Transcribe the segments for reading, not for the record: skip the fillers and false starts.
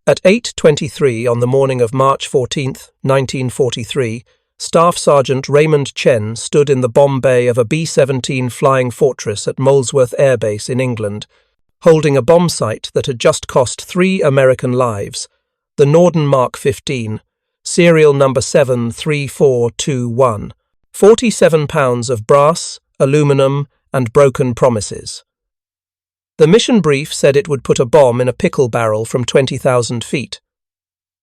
At 8:23 on the morning of March 14, 1943, Staff Sergeant Raymond Chen stood in the bomb bay of a B-17 flying fortress at Molesworth Air Base in England, holding a bomb sight that had just cost 3 American lives, the Norden Mark 15, serial number 73421, 47 pounds of brass, aluminum, and broken promises. The mission brief said it would put a bomb in a pickle barrel from 20,000 feet.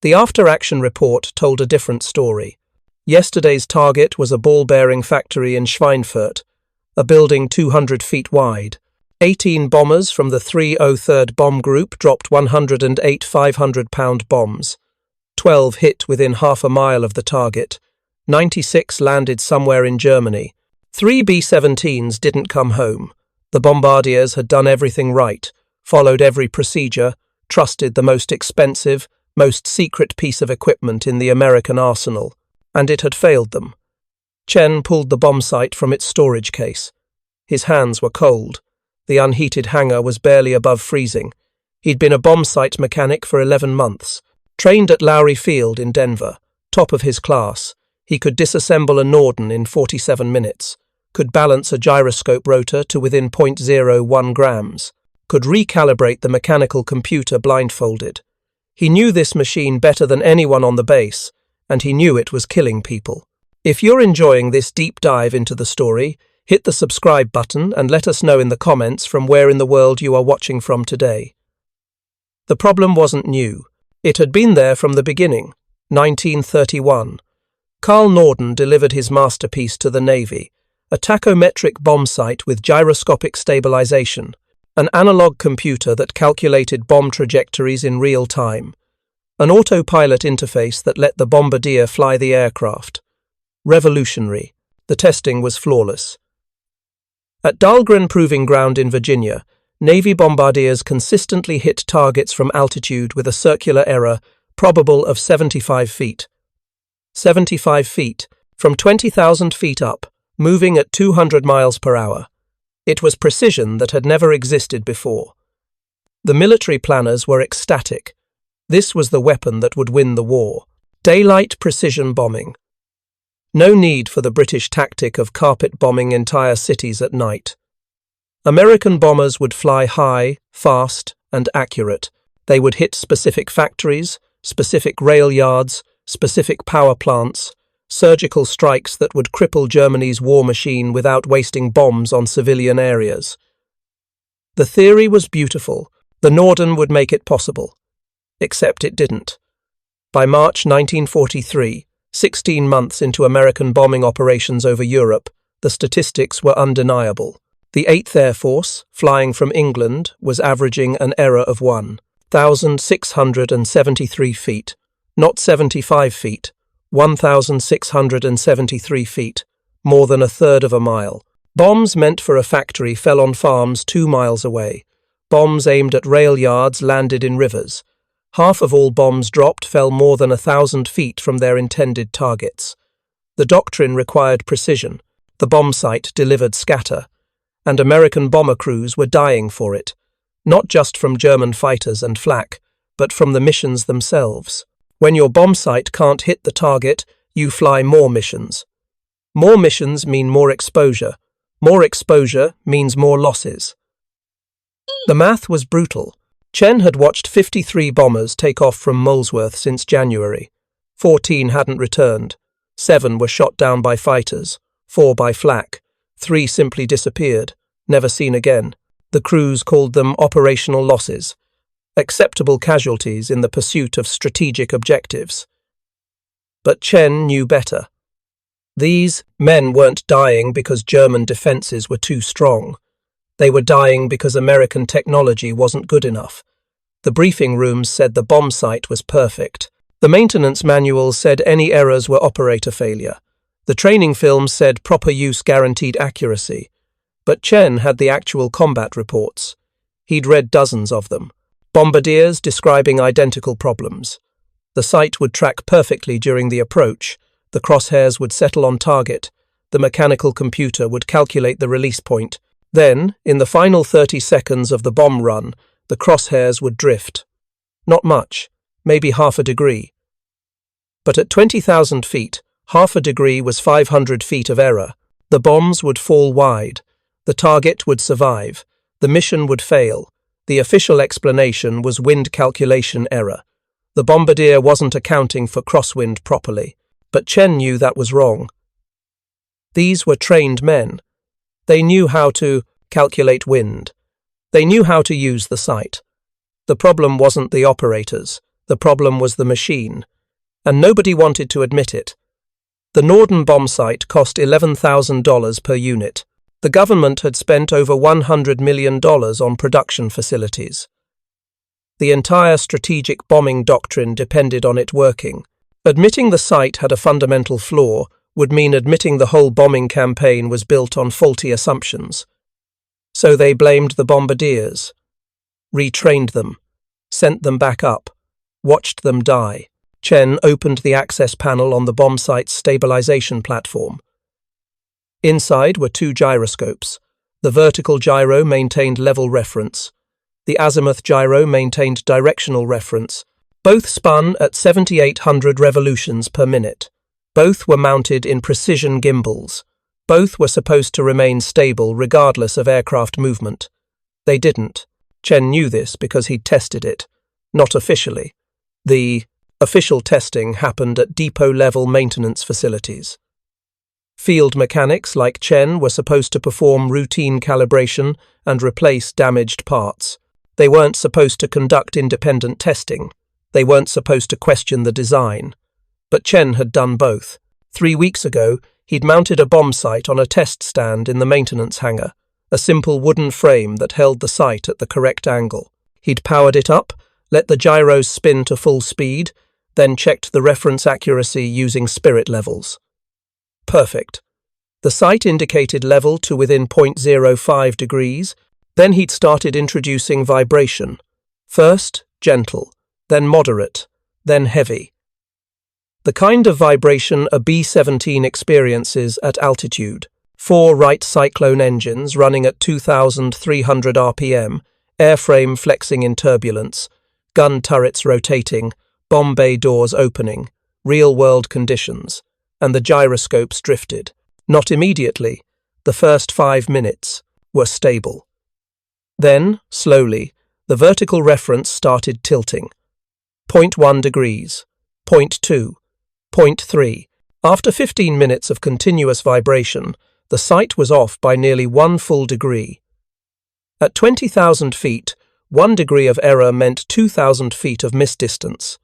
The after-action report told a different story. Yesterday's target was a ball-bearing factory in Schweinfurt, a building 200 feet wide. 18 bombers from the 303rd Bomb Group dropped 108 500-pound bombs. 12 hit within half a mile of the target. 96 landed somewhere in Germany. 3 B-17s didn't come home. The bombardiers had done everything right, followed every procedure, trusted the most expensive, most secret piece of equipment in the American arsenal, and it had failed them. Chen pulled the bomb sight from its storage case. His hands were cold. The unheated hangar was barely above freezing. He'd been a bomb sight mechanic for 11 months, trained at Lowry Field in Denver, top of his class. He could disassemble a Norden in 47 minutes. Could balance a gyroscope rotor to within 0.01 grams, could recalibrate the mechanical computer blindfolded. He knew this machine better than anyone on the base, and he knew it was killing people. If you're enjoying this deep dive into the story, hit the subscribe button and let us know in the comments from where in the world you are watching from today. The problem wasn't new. It had been there from the beginning, 1931. Carl Norden delivered his masterpiece to the Navy, a tachometric bomb sight with gyroscopic stabilization, an analog computer that calculated bomb trajectories in real time, an autopilot interface that let the bombardier fly the aircraft. Revolutionary. The testing was flawless. At Dahlgren Proving Ground in Virginia, Navy bombardiers consistently hit targets from altitude with a circular error probable of 75 feet. 75 feet, from 20,000 feet up, moving at 200 miles per hour. It was precision that had never existed before. The military planners were ecstatic. This was the weapon that would win the war. Daylight precision bombing. No need for the British tactic of carpet bombing entire cities at night. American bombers would fly high, fast, and accurate. They would hit specific factories, specific rail yards, specific power plants, surgical strikes that would cripple Germany's war machine without wasting bombs on civilian areas. The theory was beautiful. The Norden would make it possible. Except it didn't. By March 1943, 16 months into American bombing operations over Europe, the statistics were undeniable. The 8th Air Force, flying from England, was averaging an error of 1,673 feet, not 75 feet, 1,673 feet, more than a third of a mile. Bombs meant for a factory fell on farms 2 miles away. Bombs aimed at rail yards landed in rivers. Half of all bombs dropped fell more than 1,000 feet from their intended targets. The doctrine required precision. The bomb sight delivered scatter. And American bomber crews were dying for it, not just from German fighters and flak, but from the missions themselves. When your bomb sight can't hit the target, you fly more missions. More missions mean more exposure. More exposure means more losses. The math was brutal. Chen had watched 53 bombers take off from Molesworth since January. 14 hadn't returned. 7 were shot down by fighters. 4 by flak. 3 simply disappeared, never seen again. The crews called them operational losses. Acceptable casualties in the pursuit of strategic objectives. But Chen knew better. These men weren't dying because German defenses were too strong. They were dying because American technology wasn't good enough. The briefing rooms said the bomb sight was perfect. The maintenance manuals said any errors were operator failure. The training films said proper use guaranteed accuracy. But Chen had the actual combat reports. He'd read dozens of them. Bombardiers describing identical problems. The sight would track perfectly during the approach. The crosshairs would settle on target. The mechanical computer would calculate the release point. Then, in the final 30 seconds of the bomb run, the crosshairs would drift. Not much, maybe half a degree. But at 20,000 feet, half a degree was 500 feet of error. The bombs would fall wide. The target would survive. The mission would fail. The official explanation was wind calculation error. The bombardier wasn't accounting for crosswind properly, but Chen knew that was wrong. These were trained men. They knew how to calculate wind. They knew how to use the sight. The problem wasn't the operators. The problem was the machine. And nobody wanted to admit it. The Norden Bombsight cost $11,000 per unit. The government had spent over $100 million on production facilities. The entire strategic bombing doctrine depended on it working. Admitting the sight had a fundamental flaw would mean admitting the whole bombing campaign was built on faulty assumptions. So they blamed the bombardiers, retrained them, sent them back up, watched them die. Chen opened the access panel on the bombsight's stabilization platform. Inside were two gyroscopes. The vertical gyro maintained level reference. The azimuth gyro maintained directional reference. Both spun at 7,800 revolutions per minute. Both were mounted in precision gimbals. Both were supposed to remain stable regardless of aircraft movement. They didn't. Chen knew this because he'd tested it. Not officially. The official testing happened at depot-level maintenance facilities. Field mechanics like Chen were supposed to perform routine calibration and replace damaged parts. They weren't supposed to conduct independent testing. They weren't supposed to question the design. But Chen had done both. 3 weeks ago, he'd mounted a bomb sight on a test stand in the maintenance hangar, a simple wooden frame that held the sight at the correct angle. He'd powered it up, let the gyros spin to full speed, then checked the reference accuracy using spirit levels. Perfect. The sight indicated level to within 0.05 degrees. Then he'd started introducing vibration. First, gentle, then moderate, then heavy. The kind of vibration a B-17 experiences at altitude. 4 Wright Cyclone engines running at 2,300 RPM, airframe flexing in turbulence, gun turrets rotating, bomb bay doors opening, real-world conditions, and the gyroscopes drifted. Not immediately. The first 5 minutes were stable. Then, slowly, the vertical reference started tilting. 0.1 degrees, 0.2, 0.3. After 15 minutes of continuous vibration, the sight was off by nearly 1 full degree. At 20,000 feet, 1 degree of error meant 2,000 feet of misdistance.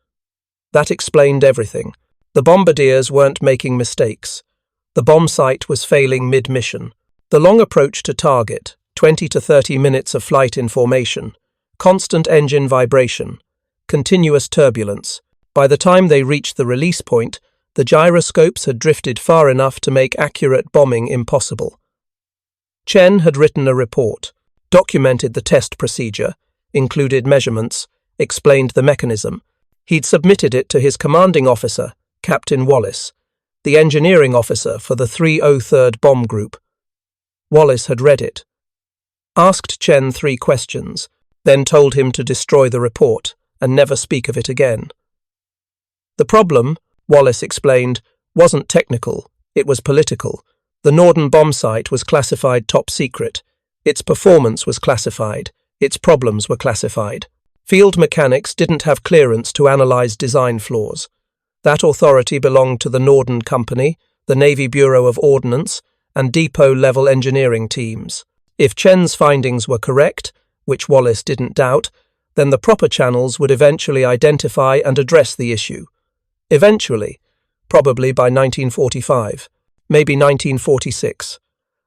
That explained everything. The bombardiers weren't making mistakes. The bomb sight was failing mid-mission. The long approach to target, 20 to 30 minutes of flight in formation, constant engine vibration, continuous turbulence. By the time they reached the release point, the gyroscopes had drifted far enough to make accurate bombing impossible. Chen had written a report, documented the test procedure, included measurements, explained the mechanism. He'd submitted it to his commanding officer, Captain Wallace, the engineering officer for the 303rd Bomb Group. Wallace had read it, asked Chen 3 questions, then told him to destroy the report and never speak of it again. The problem, Wallace explained, wasn't technical, it was political. The Norden Bombsight was classified top secret. Its performance was classified. Its problems were classified. Field mechanics didn't have clearance to analyze design flaws. That authority belonged to the Norden Company, the Navy Bureau of Ordnance, and depot-level engineering teams. If Chen's findings were correct, which Wallace didn't doubt, then the proper channels would eventually identify and address the issue. Eventually, probably by 1945, maybe 1946.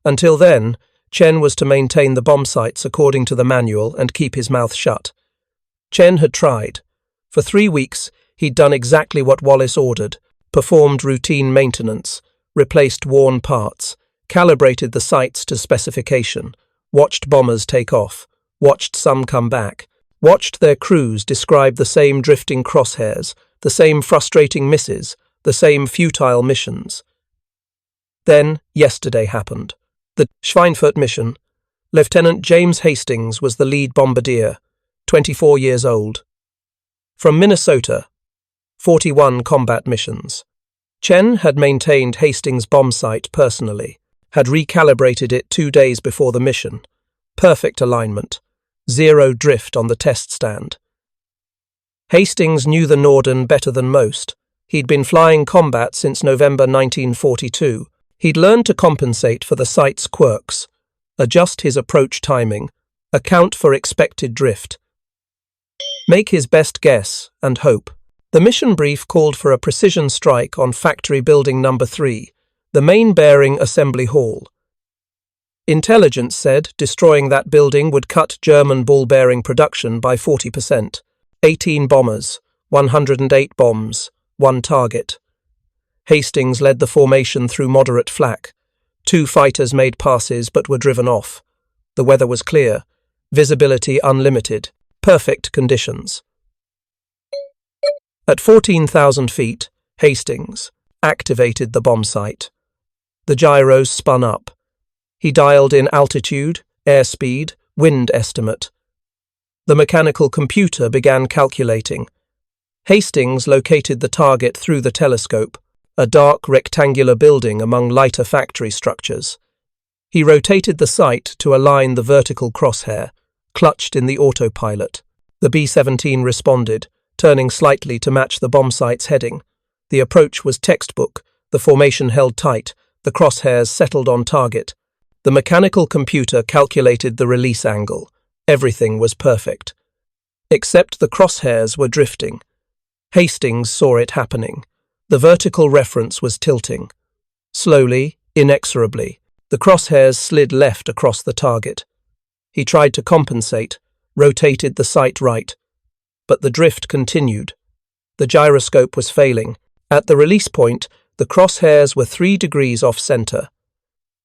Until then, Chen was to maintain the bomb sights according to the manual and keep his mouth shut. Chen had tried. For 3 weeks, he'd done exactly what Wallace ordered, performed routine maintenance, replaced worn parts, calibrated the sights to specification, watched bombers take off, watched some come back, watched their crews describe the same drifting crosshairs, the same frustrating misses, the same futile missions. Then, yesterday happened. The Schweinfurt mission. Lieutenant James Hastings was the lead bombardier, 24 years old. From Minnesota, 41 combat missions. Chen had maintained Hastings bombsight personally, had recalibrated it 2 days before the mission. Perfect alignment. Zero drift on the test stand. Hastings knew the Norden better than most. He'd been flying combat since November 1942. He'd learned to compensate for the sight's quirks, adjust his approach timing, account for expected drift, make his best guess, and hope. The mission brief called for a precision strike on Factory Building No. 3, the main bearing assembly hall. Intelligence said destroying that building would cut German ball bearing production by 40%. 18 bombers, 108 bombs, 1 target. Hastings led the formation through moderate flak. 2 fighters made passes but were driven off. The weather was clear, visibility unlimited, perfect conditions. At 14,000 feet, Hastings activated the bombsight. The gyros spun up. He dialed in altitude, airspeed, wind estimate. The mechanical computer began calculating. Hastings located the target through the telescope, a dark rectangular building among lighter factory structures. He rotated the sight to align the vertical crosshair, clutched in the autopilot. The B-17 responded, turning slightly to match the bombsight's heading. The approach was textbook, the formation held tight, the crosshairs settled on target. The mechanical computer calculated the release angle. Everything was perfect. Except the crosshairs were drifting. Hastings saw it happening. The vertical reference was tilting. Slowly, inexorably, the crosshairs slid left across the target. He tried to compensate, rotated the sight right. But the drift continued. The gyroscope was failing. At the release point, the crosshairs were 3 degrees off-center.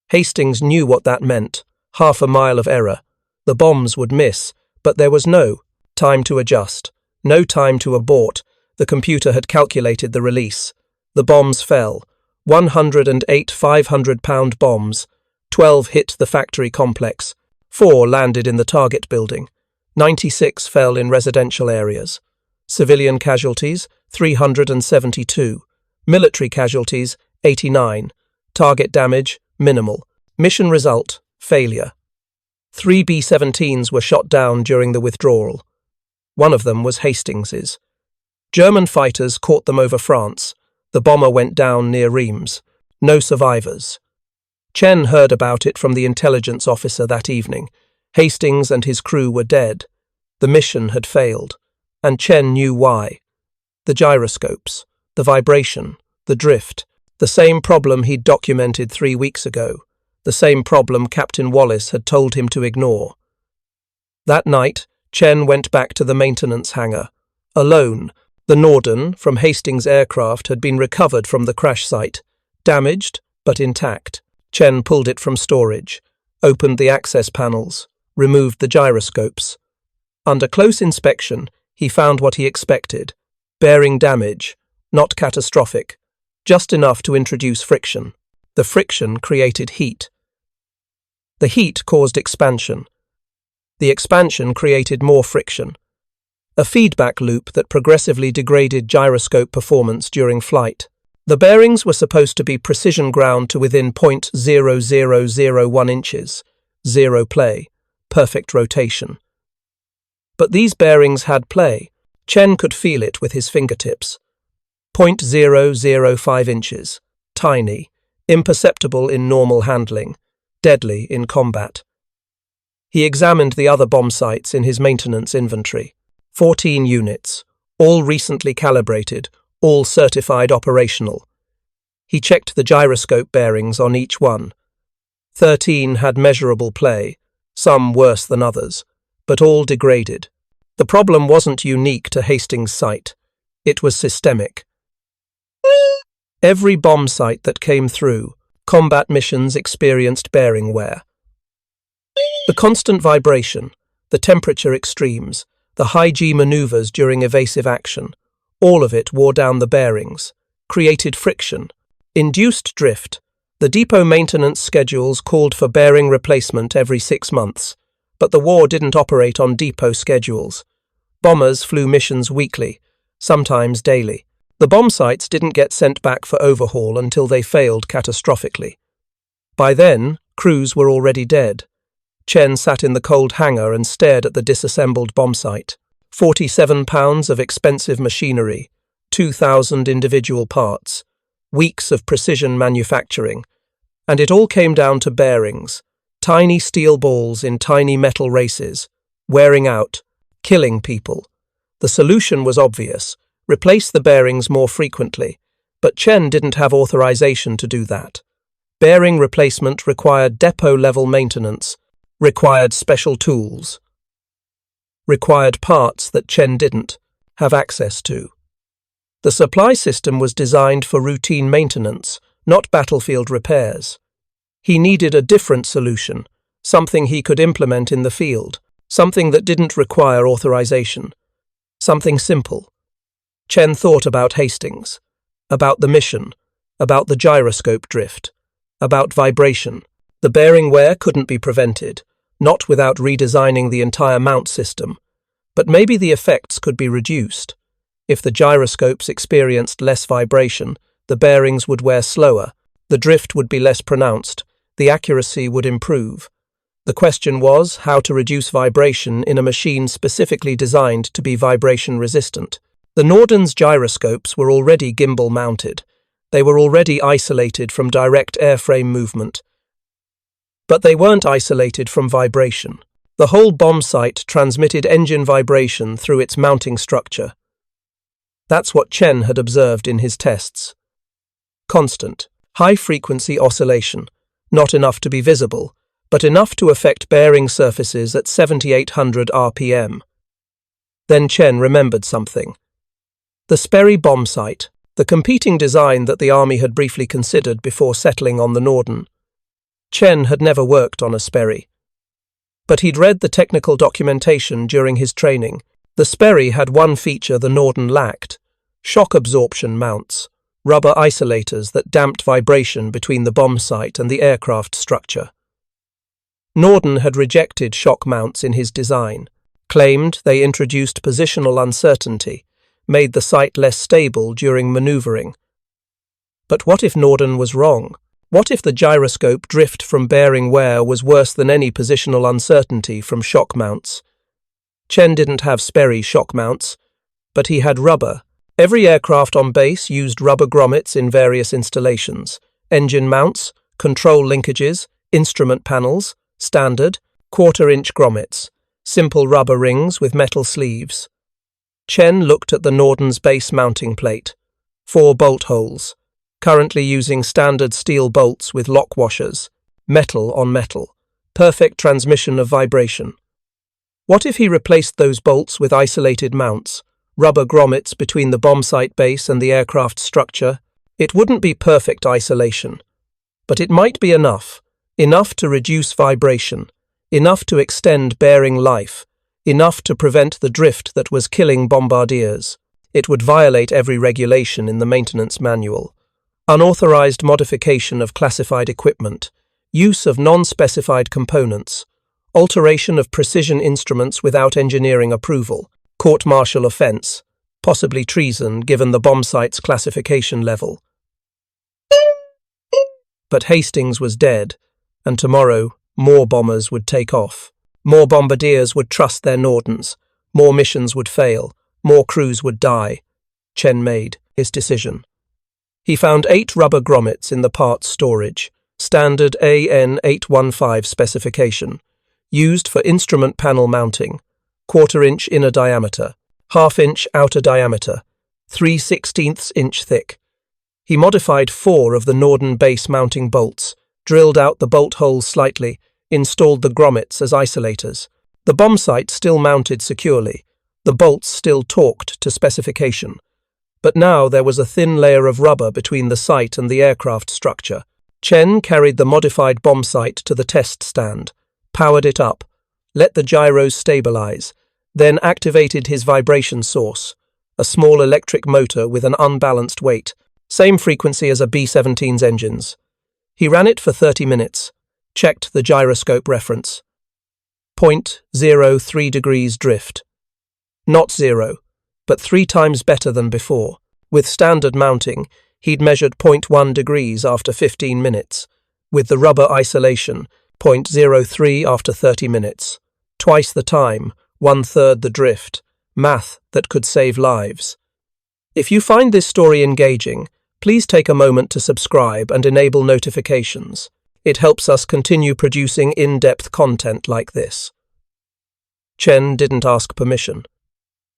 Hastings knew what that meant. Half a mile of error. The bombs would miss, but there was no time to adjust, no time to abort. The computer had calculated the release. The bombs fell. 108 500-pound bombs. 12 hit the factory complex. 4 landed in the target building. 96 fell in residential areas. Civilian casualties, 372. Military casualties, 89. Target damage, minimal. Mission result, failure. 3 B-17s were shot down during the withdrawal. One of them was Hastings's. German fighters caught them over France. The bomber went down near Reims. No survivors. Chen heard about it from the intelligence officer that evening. Hastings and his crew were dead. The mission had failed, and Chen knew why. The gyroscopes, the vibration, the drift, the same problem he'd documented 3 weeks ago, the same problem Captain Wallace had told him to ignore. That night, Chen went back to the maintenance hangar. Alone, the Norden from Hastings' aircraft had been recovered from the crash site, damaged but intact. Chen pulled it from storage, opened the access panels, removed the gyroscopes. Under close inspection, he found what he expected. Bearing damage, not catastrophic, just enough to introduce friction. The friction created heat. The heat caused expansion. The expansion created more friction. A feedback loop that progressively degraded gyroscope performance during flight. The bearings were supposed to be precision ground to within 0.0001 inches. Zero play. Perfect rotation. But these bearings had play. Chen could feel it with his fingertips. 0.005 inches. Tiny. Imperceptible in normal handling. Deadly in combat. He examined the other bomb sites in his maintenance inventory. 14 units. All recently calibrated. All certified operational. He checked the gyroscope bearings on each one. 13 had measurable play, some worse than others, but all degraded. The problem wasn't unique to Hastings' site. It was systemic. Every bomb site that came through, combat missions experienced bearing wear. The constant vibration, the temperature extremes, the high-G maneuvers during evasive action, all of it wore down the bearings, created friction, induced drift. The depot maintenance schedules called for bearing replacement every 6 months, but the war didn't operate on depot schedules. Bombers flew missions weekly, sometimes daily. The bomb sights didn't get sent back for overhaul until they failed catastrophically. By then, crews were already dead. Chen sat in the cold hangar and stared at the disassembled bomb site. 47 pounds of expensive machinery, 2,000 individual parts, weeks of precision manufacturing, and it all came down to bearings, tiny steel balls in tiny metal races, wearing out, killing people. The solution was obvious: replace the bearings more frequently, but Chen didn't have authorization to do that. Bearing replacement required depot-level maintenance, required special tools, required parts that Chen didn't have access to. The supply system was designed for routine maintenance, not battlefield repairs. He needed a different solution, something he could implement in the field, something that didn't require authorization, something simple. Chen thought about Hastings, about the mission, about the gyroscope drift, about vibration. The bearing wear couldn't be prevented, not without redesigning the entire mount system, but maybe the effects could be reduced. If the gyroscopes experienced less vibration, the bearings would wear slower, the drift would be less pronounced, the accuracy would improve. The question was how to reduce vibration in a machine specifically designed to be vibration-resistant. The Norden's gyroscopes were already gimbal-mounted. They were already isolated from direct airframe movement. But they weren't isolated from vibration. The whole bomb sight transmitted engine vibration through its mounting structure. That's what Chen had observed in his tests. Constant, high-frequency oscillation, not enough to be visible, but enough to affect bearing surfaces at 7,800 RPM. Then Chen remembered something. The Sperry bomb sight, the competing design that the Army had briefly considered before settling on the Norden. Chen had never worked on a Sperry, but he'd read the technical documentation during his training. The Sperry had one feature the Norden lacked: shock absorption mounts, rubber isolators that damped vibration between the bomb sight and the aircraft structure. Norden had rejected shock mounts in his design, claimed they introduced positional uncertainty, made the sight less stable during maneuvering. But what if Norden was wrong? What if the gyroscope drift from bearing wear was worse than any positional uncertainty from shock mounts? Chen didn't have Sperry shock mounts, but he had rubber. Every aircraft on base used rubber grommets in various installations: engine mounts, control linkages, instrument panels, standard, quarter-inch grommets, simple rubber rings with metal sleeves. Chen looked at the Norden's base mounting plate. 4 bolt holes, currently using standard steel bolts with lock washers, metal on metal, perfect transmission of vibration. What if he replaced those bolts with isolated mounts, rubber grommets between the bomb sight base and the aircraft structure? It wouldn't be perfect isolation, but it might be enough to reduce vibration, enough to extend bearing life, enough to prevent the drift that was killing bombardiers. It would violate every regulation in the maintenance manual. Unauthorized modification of classified equipment, use of non-specified components, alteration of precision instruments without engineering approval, court-martial offense, possibly treason given the bomb site's classification level. But Hastings was dead, and tomorrow more bombers would take off. More bombardiers would trust their Nordens, more missions would fail, more crews would die. Chen made his decision. He found 8 rubber grommets in the parts storage, standard AN 815 specification, used for instrument panel mounting, quarter-inch inner diameter, half-inch outer diameter, 3/16 inch thick. He modified 4 of the Norden base mounting bolts, drilled out the bolt holes slightly, installed the grommets as isolators. The bomb sight still mounted securely, the bolts still torqued to specification. But now there was a thin layer of rubber between the sight and the aircraft structure. Chen carried the modified bomb sight to the test stand, powered it up, let the gyros stabilize, then activated his vibration source, a small electric motor with an unbalanced weight, same frequency as a B-17's engines. He ran it for 30 minutes, checked the gyroscope reference. 0.03 degrees drift. Not 0. but 3 times better than before. With standard mounting, he'd measured 0.1 degrees after 15 minutes. With the rubber isolation, 0.03 after 30 minutes. Twice the time, 1/3 the drift. Math that could save lives. If you find this story engaging, please take a moment to subscribe and enable notifications. It helps us continue producing in-depth content like this. Chen didn't ask permission.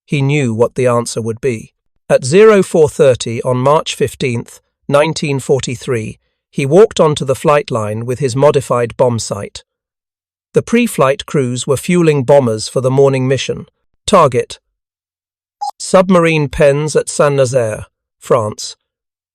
He knew what the answer would be. At 04:30 on March 15, 1943, he walked onto the flight line with his modified bombsight. The pre-flight crews were fueling bombers for the morning mission. Target: submarine pens at Saint-Nazaire, France.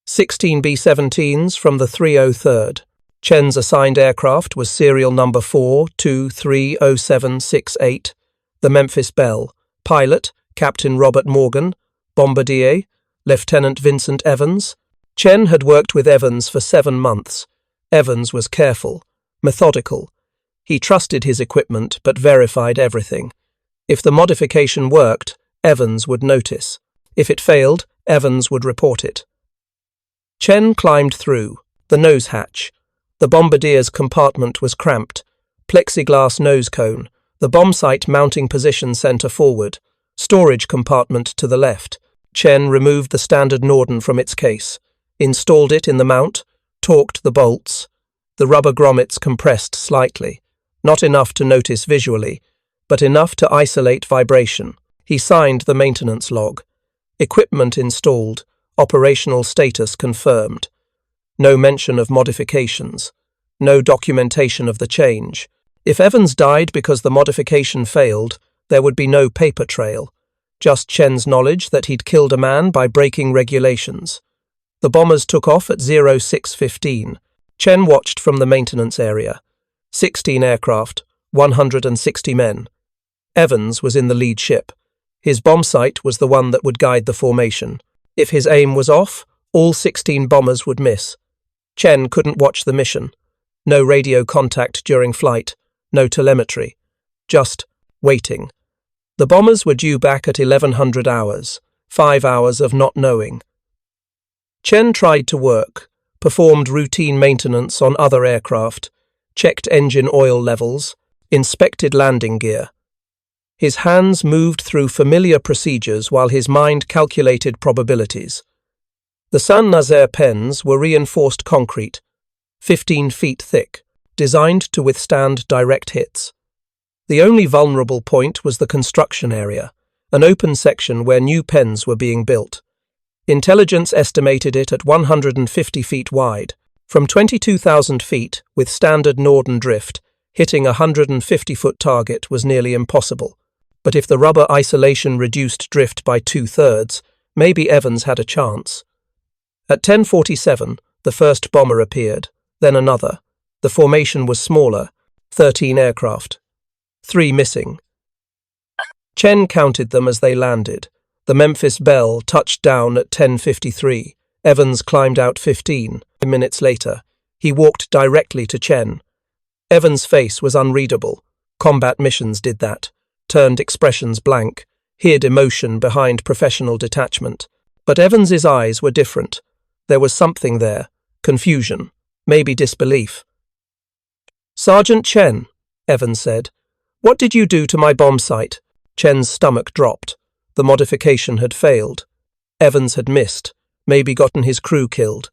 16 B-17s from the 303rd. Chen's assigned aircraft was serial number 4230768, the Memphis Belle. Pilot, Captain Robert Morgan. Bombardier, Lieutenant Vincent Evans. Chen had worked with Evans for 7 months. Evans was careful, methodical. He trusted his equipment but verified everything. If the modification worked, Evans would notice. If it failed, Evans would report it. Chen climbed through the nose hatch. The Bombardier's compartment was cramped. Plexiglass nose cone. The bombsight mounting position center forward. Storage compartment to the left. Chen removed the standard Norden from its case. Installed it in the mount. Torqued the bolts. The rubber grommets compressed slightly. Not enough to notice visually, but enough to isolate vibration. He signed the maintenance log. Equipment installed. Operational status confirmed. No mention of modifications. No documentation of the change. If Evans died because the modification failed, there would be no paper trail. Just Chen's knowledge that he'd killed a man by breaking regulations. The bombers took off at 06:15. Chen watched from the maintenance area. 16 aircraft, 160 men. Evans was in the lead ship. His bombsight was the one that would guide the formation. If his aim was off, all 16 bombers would miss. Chen couldn't watch the mission. No radio contact during flight, no telemetry. Just waiting. The bombers were due back at 1100 hours, 5 hours of not knowing. Chen tried to work, performed routine maintenance on other aircraft, checked engine oil levels, inspected landing gear. His hands moved through familiar procedures while his mind calculated probabilities. The Saint-Nazaire pens were reinforced concrete, 15 feet thick, designed to withstand direct hits. The only vulnerable point was the construction area, an open section where new pens were being built. Intelligence estimated it at 150 feet wide. From 22,000 feet, with standard Norden drift, hitting a 150-foot target was nearly impossible. But if the rubber isolation reduced drift by 2/3, maybe Evans had a chance. At 10:47, the first bomber appeared, then another. The formation was smaller, 13 aircraft. 3 missing. Chen counted them as they landed. The Memphis Belle touched down at 10:53. Evans climbed out 15 minutes later. He walked directly to Chen. Evans' face was unreadable. Combat missions did that. Turned expressions blank, hid emotion behind professional detachment. But Evans's eyes were different. There was something there. Confusion. Maybe disbelief. "Sergeant Chen," Evans said, "what did you do to my bombsight?" Chen's stomach dropped. The modification had failed. Evans had missed, maybe gotten his crew killed.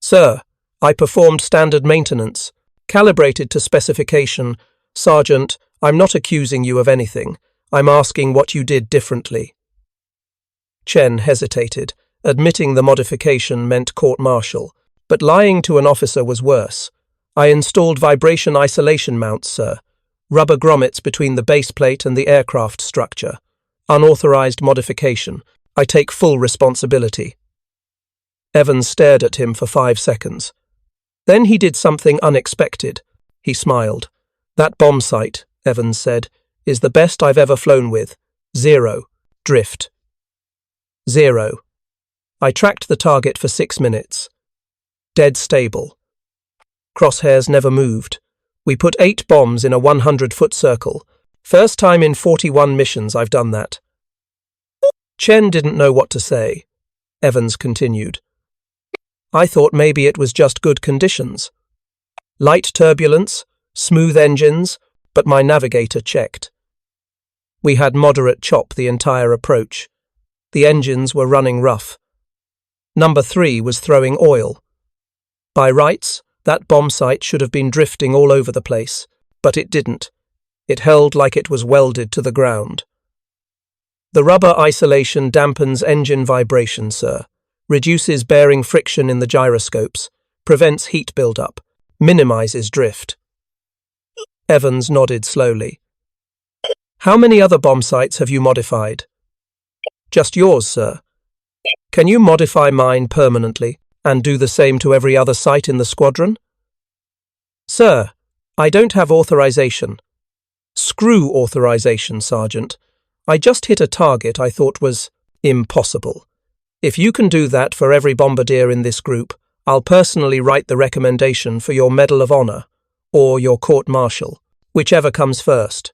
"Sir, I performed standard maintenance, calibrated to specification. Sergeant, I'm not accusing you of anything. I'm asking what you did differently." Chen hesitated, admitting the modification meant court-martial, but lying to an officer was worse. "I installed vibration isolation mounts, sir. Rubber grommets between the base plate and the aircraft structure. Unauthorized modification. I take full responsibility." Evans stared at him for 5 seconds. Then he did something unexpected. He smiled. "That bombsight," Evans said, "is the best I've ever flown with. 0. Drift. 0. I tracked the target for 6 minutes. Dead stable. Crosshairs never moved. We put 8 bombs in a 100-foot circle. First time in 41 missions I've done that." Chen didn't know what to say. Evans continued. I thought maybe it was just good conditions. Light turbulence, smooth engines, but my navigator checked. We had moderate chop the entire approach. The engines were running rough. Number 3 was throwing oil. By rights, that bombsight should have been drifting all over the place, but it didn't. It held like it was welded to the ground. The rubber isolation dampens engine vibration, sir, reduces bearing friction in the gyroscopes, prevents heat buildup, minimizes drift. Evans nodded slowly. How many other bombsights have you modified? Just yours, sir. Can you modify mine permanently and do the same to every other site in the squadron? Sir, I don't have authorization. Screw authorization, Sergeant. I just hit a target I thought was impossible. If you can do that for every bombardier in this group, I'll personally write the recommendation for your Medal of Honor, or your court-martial, whichever comes first.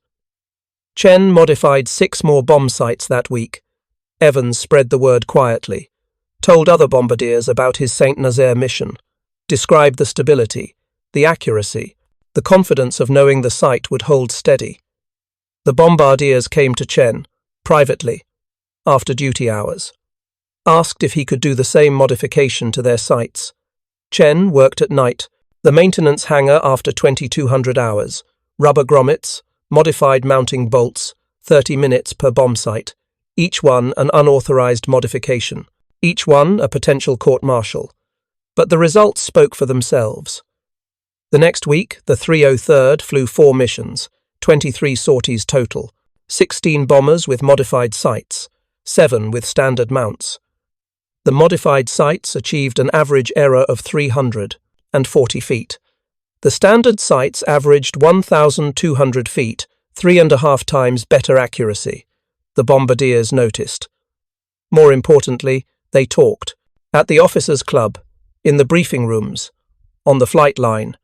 Chen modified 6 more bomb sites that week. Evans spread the word quietly, told other bombardiers about his Saint-Nazaire mission, described the stability, the accuracy, the confidence of knowing the site would hold steady. The bombardiers came to Chen, privately, after duty hours, asked if he could do the same modification to their sites. Chen worked at night, the maintenance hangar after 2,200 hours, rubber grommets, modified mounting bolts, 30 minutes per bomb site, each one an unauthorized modification, each one a potential court-martial. But the results spoke for themselves. The next week, the 303rd flew 4 missions, 23 sorties total, 16 bombers with modified sights, 7 with standard mounts. The modified sights achieved an average error of 340 feet. The standard sights averaged 1,200 feet, 3.5 times better accuracy. The bombardiers noticed. More importantly, they talked. At the officers' club, in the briefing rooms, on the flight line.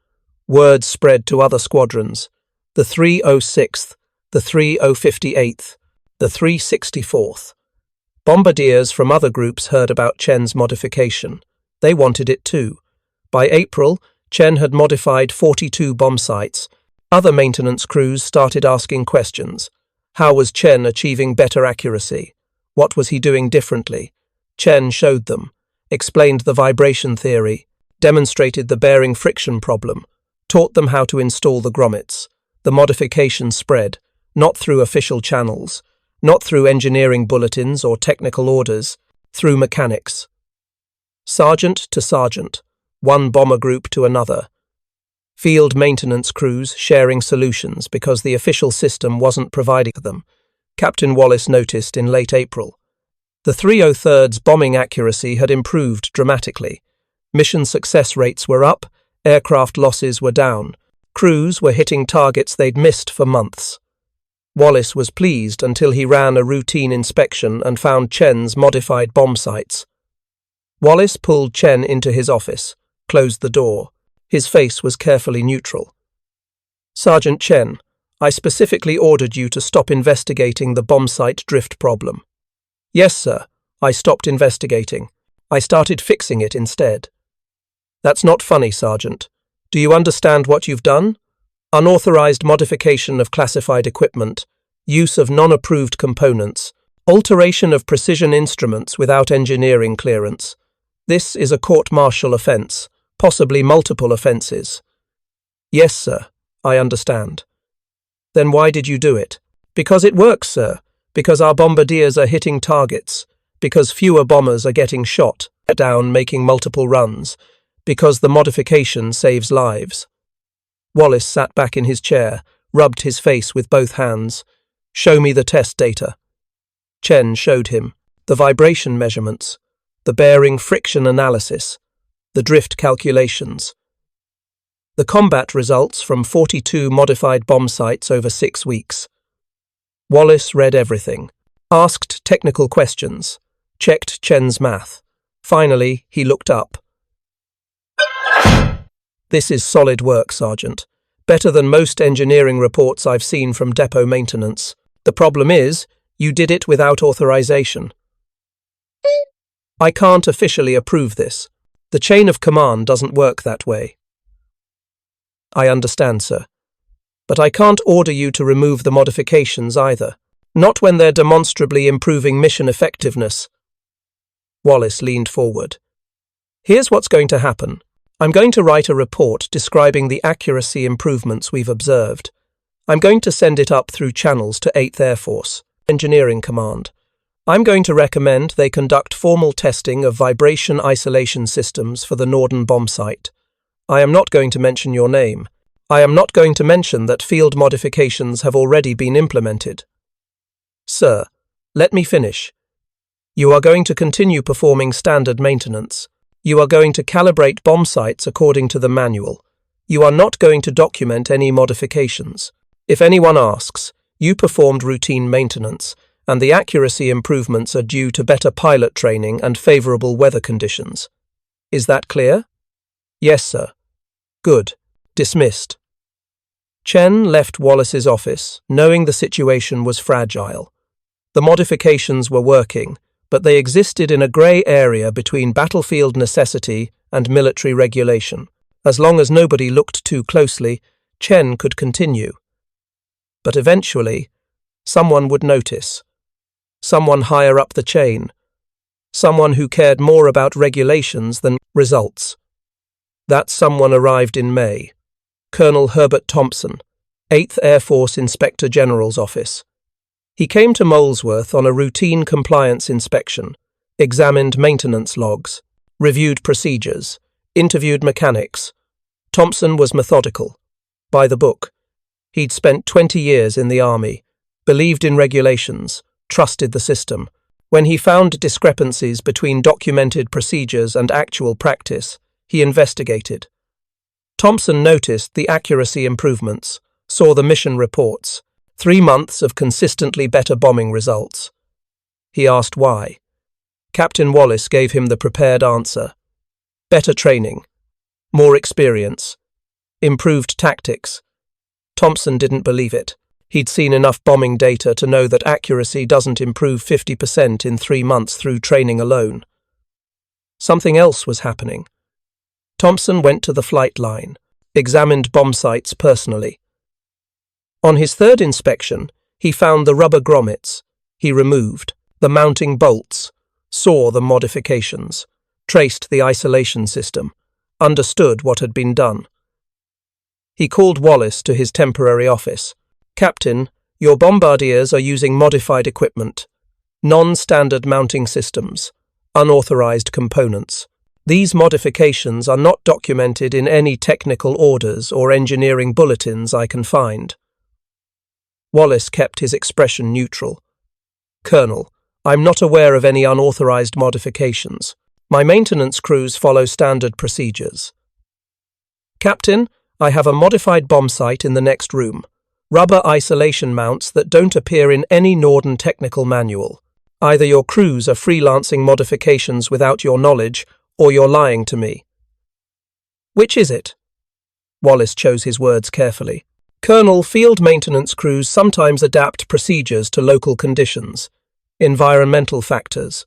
Word spread to other squadrons. The 306th, the 3058th, the 364th. Bombardiers from other groups heard about Chen's modification. They wanted it too. By April, Chen had modified 42 bomb sites. Other maintenance crews started asking questions. How was Chen achieving better accuracy? What was he doing differently? Chen showed them, explained the vibration theory, demonstrated the bearing friction problem, taught them how to install the grommets. The modification spread, not through official channels, not through engineering bulletins or technical orders, through mechanics. Sergeant to sergeant, one bomber group to another. Field maintenance crews sharing solutions because the official system wasn't providing them, Captain Wallace noticed in late April. The 303rd's bombing accuracy had improved dramatically. Mission success rates were up, aircraft losses were down, crews were hitting targets they'd missed for months. Wallace was pleased until he ran a routine inspection and found Chen's modified bomb sites. Wallace pulled Chen into his office, closed the door. His face was carefully neutral. Sergeant Chen, I specifically ordered you to stop investigating the bomb site drift problem. Yes, sir, I stopped investigating. I started fixing it instead. That's not funny, Sergeant. Do you understand what you've done? Unauthorized modification of classified equipment, use of non-approved components, alteration of precision instruments without engineering clearance. This is a court-martial offence, possibly multiple offences. Yes, sir, I understand. Then why did you do it? Because it works, sir. Because our bombardiers are hitting targets. Because fewer bombers are getting shot down making multiple runs. Because the modification saves lives. Wallace sat back in his chair, rubbed his face with both hands. Show me the test data. Chen showed him the vibration measurements, the bearing friction analysis, the drift calculations. The combat results from 42 modified bomb sites over 6 weeks. Wallace read everything, asked technical questions, checked Chen's math. Finally, he looked up. This is solid work, Sergeant. Better than most engineering reports I've seen from depot maintenance. The problem is, you did it without authorization. I can't officially approve this. The chain of command doesn't work that way. I understand, sir. But I can't order you to remove the modifications either. Not when they're demonstrably improving mission effectiveness. Wallace leaned forward. Here's what's going to happen. I'm going to write a report describing the accuracy improvements we've observed. I'm going to send it up through channels to 8th Air Force, Engineering Command. I'm going to recommend they conduct formal testing of vibration isolation systems for the Norden Bombsight. I am not going to mention your name. I am not going to mention that field modifications have already been implemented. Sir, let me finish. You are going to continue performing standard maintenance. You are going to calibrate bomb sites according to the manual. You are not going to document any modifications. If anyone asks, you performed routine maintenance, and the accuracy improvements are due to better pilot training and favorable weather conditions. Is that clear? Yes, sir. Good. Dismissed. Chen left Wallace's office, knowing the situation was fragile. The modifications were working, but they existed in a grey area between battlefield necessity and military regulation. As long as nobody looked too closely, Chen could continue. But eventually, someone would notice. Someone higher up the chain. Someone who cared more about regulations than results. That someone arrived in May. Colonel Herbert Thompson, 8th Air Force Inspector General's office. He came to Molesworth on a routine compliance inspection, examined maintenance logs, reviewed procedures, interviewed mechanics. Thompson was methodical, by the book. He'd spent 20 years in the army, believed in regulations, trusted the system. When he found discrepancies between documented procedures and actual practice, he investigated. Thompson noticed the accuracy improvements, saw the mission reports, 3 months of consistently better bombing results. He asked why. Captain Wallace gave him the prepared answer. Better training, more experience, improved tactics. Thompson didn't believe it. He'd seen enough bombing data to know that accuracy doesn't improve 50% in 3 months through training alone. Something else was happening. Thompson went to the flight line, examined bomb sites personally. On his third inspection, he found the rubber grommets. He removed the mounting bolts, saw the modifications, traced the isolation system, understood what had been done. He called Wallace to his temporary office. Captain, your bombardiers are using modified equipment, non-standard mounting systems, unauthorized components. These modifications are not documented in any technical orders or engineering bulletins I can find. Wallace kept his expression neutral. Colonel, I'm not aware of any unauthorized modifications. My maintenance crews follow standard procedures. Captain, I have a modified bomb sight in the next room. Rubber isolation mounts that don't appear in any Norden technical manual. Either your crews are freelancing modifications without your knowledge, or you're lying to me. Which is it? Wallace chose his words carefully. Colonel, field maintenance crews sometimes adapt procedures to local conditions, environmental factors,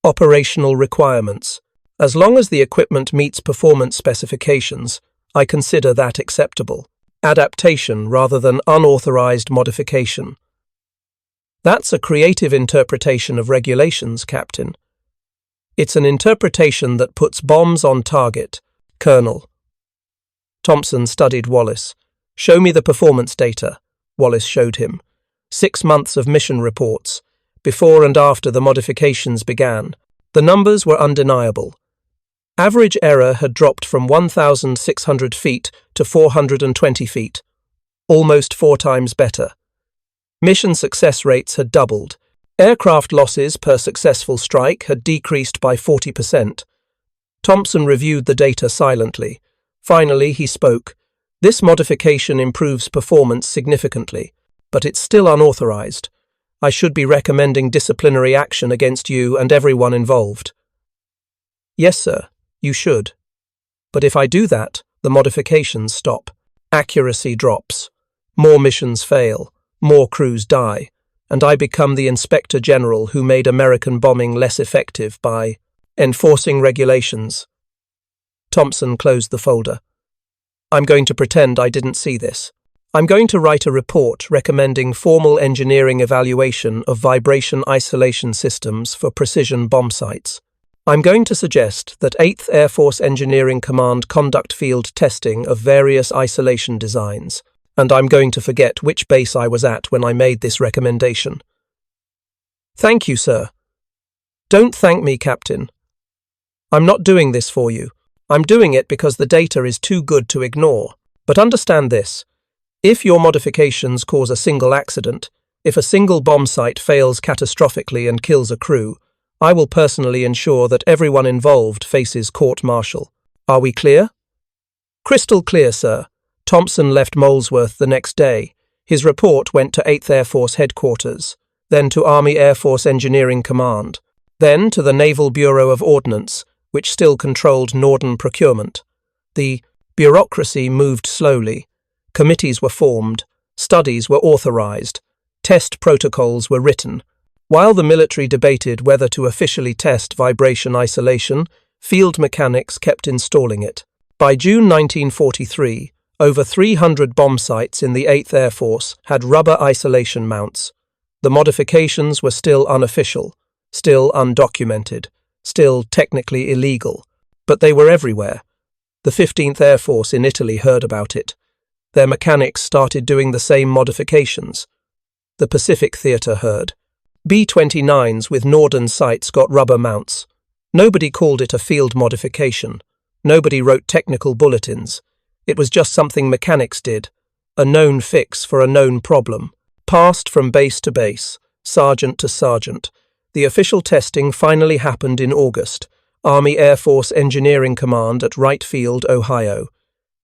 operational requirements. As long as the equipment meets performance specifications, I consider that acceptable. Adaptation rather than unauthorized modification. That's a creative interpretation of regulations, Captain. It's an interpretation that puts bombs on target, Colonel. Thompson studied Wallace. Show me the performance data, Wallace showed him. 6 months of mission reports, before and after the modifications began. The numbers were undeniable. Average error had dropped from 1,600 feet to 420 feet, almost 4 times better. Mission success rates had doubled. Aircraft losses per successful strike had decreased by 40%. Thompson reviewed the data silently. Finally, he spoke. This modification improves performance significantly, but it's still unauthorized. I should be recommending disciplinary action against you and everyone involved. Yes, sir, you should. But if I do that, the modifications stop. Accuracy drops. More missions fail. More crews die. and I become the Inspector General who made American bombing less effective by enforcing regulations. Thompson closed the folder. I'm going to pretend I didn't see this. I'm going to write a report recommending formal engineering evaluation of vibration isolation systems for precision bomb sites. I'm going to suggest that 8th Air Force Engineering Command conduct field testing of various isolation designs, and I'm going to forget which base I was at when I made this recommendation. Thank you, sir. Don't thank me, Captain. I'm not doing this for you. I'm doing it because the data is too good to ignore. But understand this. If your modifications cause a single accident, if a single bomb site fails catastrophically and kills a crew, I will personally ensure that everyone involved faces court-martial. Are we clear? Crystal clear, sir. Thompson left Molesworth the next day. His report went to 8th Air Force Headquarters, then to Army Air Force Engineering Command, then to the Naval Bureau of Ordnance, which still controlled Norden procurement. The bureaucracy moved slowly. Committees were formed, studies were authorized, test protocols were written. While the military debated whether to officially test vibration isolation, field mechanics kept installing it. By June 1943, over 300 bomb sites in the 8th Air Force had rubber isolation mounts. The modifications were still unofficial, still undocumented, still technically illegal, but they were everywhere. The 15th Air Force in Italy heard about it. Their mechanics started doing the same modifications. The Pacific Theatre heard. B-29s with Norden sights got rubber mounts. Nobody called it a field modification. Nobody wrote technical bulletins. It was just something mechanics did, a known fix for a known problem. Passed from base to base, sergeant to sergeant. The official testing finally happened in August. Army Air Force Engineering Command at Wright Field, Ohio.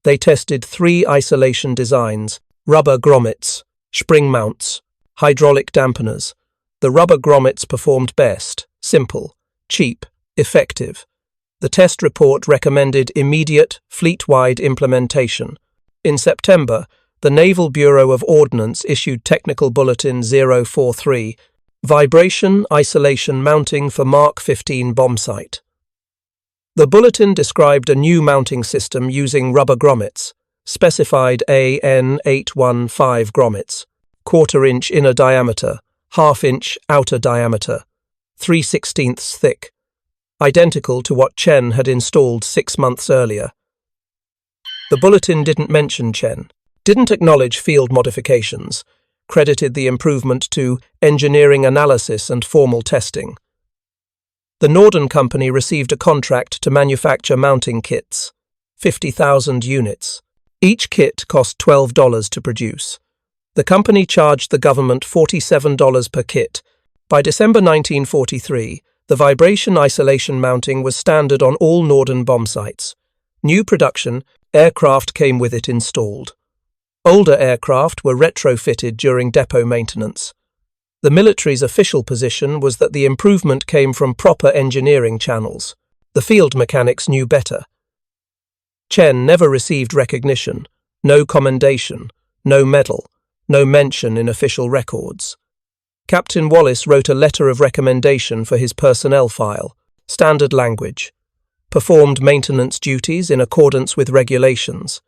They tested 3 isolation designs: rubber grommets, spring mounts, hydraulic dampeners. The rubber grommets performed best, simple, cheap, effective. The test report recommended immediate, fleet-wide implementation. In September, the Naval Bureau of Ordnance issued Technical Bulletin 043, Vibration Isolation Mounting for Mark 15 Bomb Site. The bulletin described a new mounting system using rubber grommets, specified AN815 grommets, 1/4 inch inner diameter, 1/2 inch outer diameter, 3/16 thick, identical to what Chen had installed 6 months earlier. The bulletin didn't mention Chen, didn't acknowledge field modifications, credited the improvement to engineering analysis and formal testing. The Norden Company received a contract to manufacture mounting kits, 50,000 units. Each kit cost $12 to produce. The company charged the government $47 per kit. By December 1943, the vibration isolation mounting was standard on all Norden bomb sites. New production, aircraft came with it installed. Older aircraft were retrofitted during depot maintenance. The military's official position was that the improvement came from proper engineering channels. The field mechanics knew better. Chen never received recognition, no commendation, no medal, no mention in official records. Captain Wallace wrote a letter of recommendation for his personnel file, standard language, performed maintenance duties in accordance with regulations.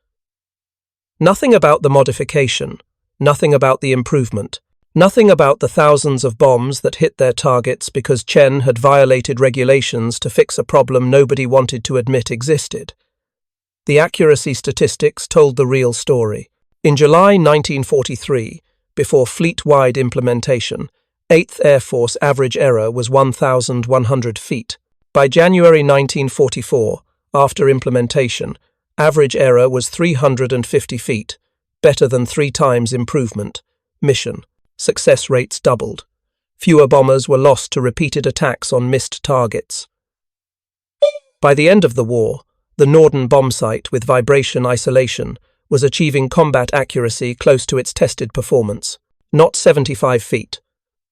Nothing about the modification, nothing about the improvement, nothing about the thousands of bombs that hit their targets because Chen had violated regulations to fix a problem nobody wanted to admit existed. The accuracy statistics told the real story. In July 1943, before fleet-wide implementation, 8th Air Force average error was 1,100 feet. By January 1944, after implementation, average error was 350 feet, better than 3 times improvement. Mission. Success rates doubled. Fewer bombers were lost to repeated attacks on missed targets. By the end of the war, the Norden Bombsight with vibration isolation was achieving combat accuracy close to its tested performance. Not 75 feet,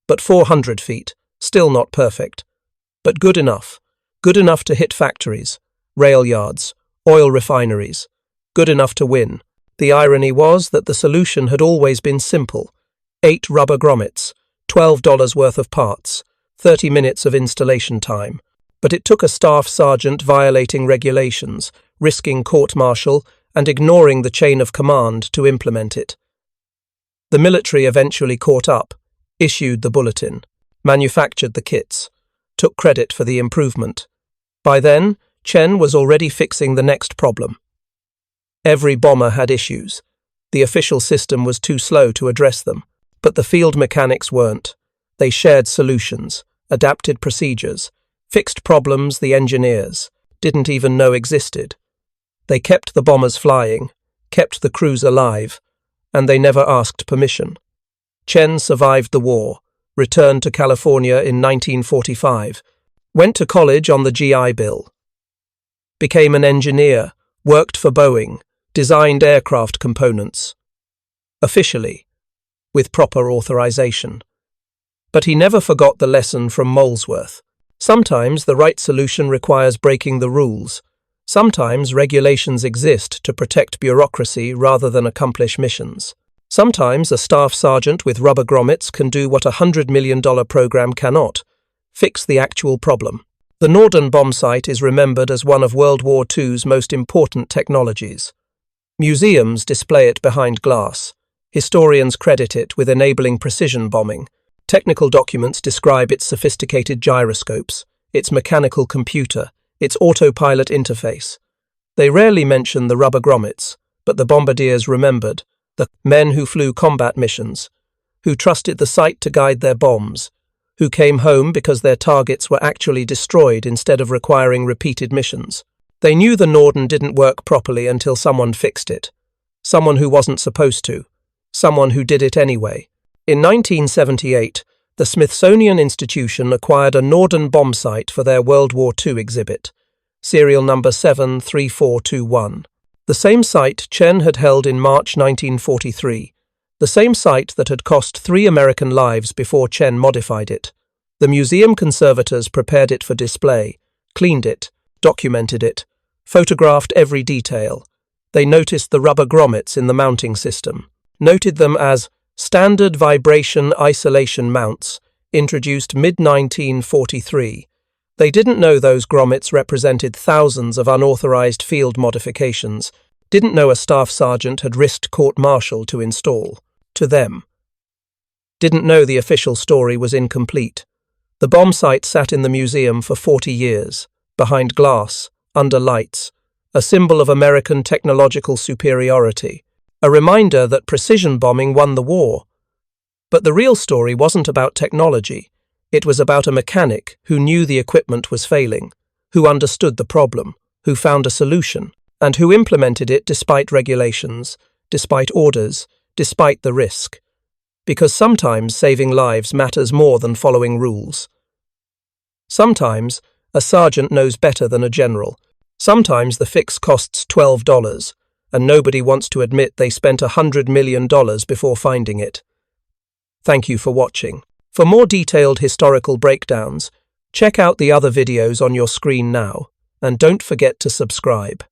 but 400 feet, still not perfect. But good enough to hit factories, rail yards, oil refineries, good enough to win. The irony was that the solution had always been simple: 8 rubber grommets, $12 worth of parts, 30 minutes of installation time. But it took a staff sergeant violating regulations, risking court-martial, and ignoring the chain of command to implement it. The military eventually caught up, issued the bulletin, manufactured the kits, took credit for the improvement. By then, Chen was already fixing the next problem. Every bomber had issues. The official system was too slow to address them, but the field mechanics weren't. They shared solutions, adapted procedures, fixed problems the engineers didn't even know existed. They kept the bombers flying, kept the crews alive, and they never asked permission. Chen survived the war, returned to California in 1945, went to college on the GI Bill, became an engineer, worked for Boeing, designed aircraft components. Officially, with proper authorization. But he never forgot the lesson from Molesworth. Sometimes the right solution requires breaking the rules. Sometimes regulations exist to protect bureaucracy rather than accomplish missions. Sometimes a staff sergeant with rubber grommets can do what a $100 million program cannot: fix the actual problem. The Norden Bombsight is remembered as one of World War II's most important technologies. Museums display it behind glass. Historians credit it with enabling precision bombing. Technical documents describe its sophisticated gyroscopes, its mechanical computer, its autopilot interface. They rarely mention the rubber grommets, but the bombardiers remembered, the men who flew combat missions, who trusted the sight to guide their bombs, who came home because their targets were actually destroyed instead of requiring repeated missions. They knew the Norden didn't work properly until someone fixed it. Someone who wasn't supposed to. Someone who did it anyway. In 1978, the Smithsonian Institution acquired a Norden Bombsight for their World War II exhibit, serial number 73421. The same sight Chen had held in March 1943, the same sight that had cost 3 American lives before Chen modified it. The museum conservators prepared it for display, cleaned it, documented it, photographed every detail. They noticed the rubber grommets in the mounting system, noted them as standard vibration isolation mounts, introduced mid-1943. They didn't know those grommets represented thousands of unauthorized field modifications, didn't know a staff sergeant had risked court-martial to install. To them. Didn't know the official story was incomplete. The bombsight sat in the museum for 40 years, behind glass, under lights, a symbol of American technological superiority. A reminder that precision bombing won the war. But the real story wasn't about technology. It was about a mechanic who knew the equipment was failing, who understood the problem, who found a solution, and who implemented it despite regulations, despite orders, despite the risk. Because sometimes saving lives matters more than following rules. Sometimes a sergeant knows better than a general. Sometimes the fix costs $12. And nobody wants to admit they spent $100 million before finding it. Thank you for watching. For more detailed historical breakdowns, check out the other videos on your screen now, and don't forget to subscribe.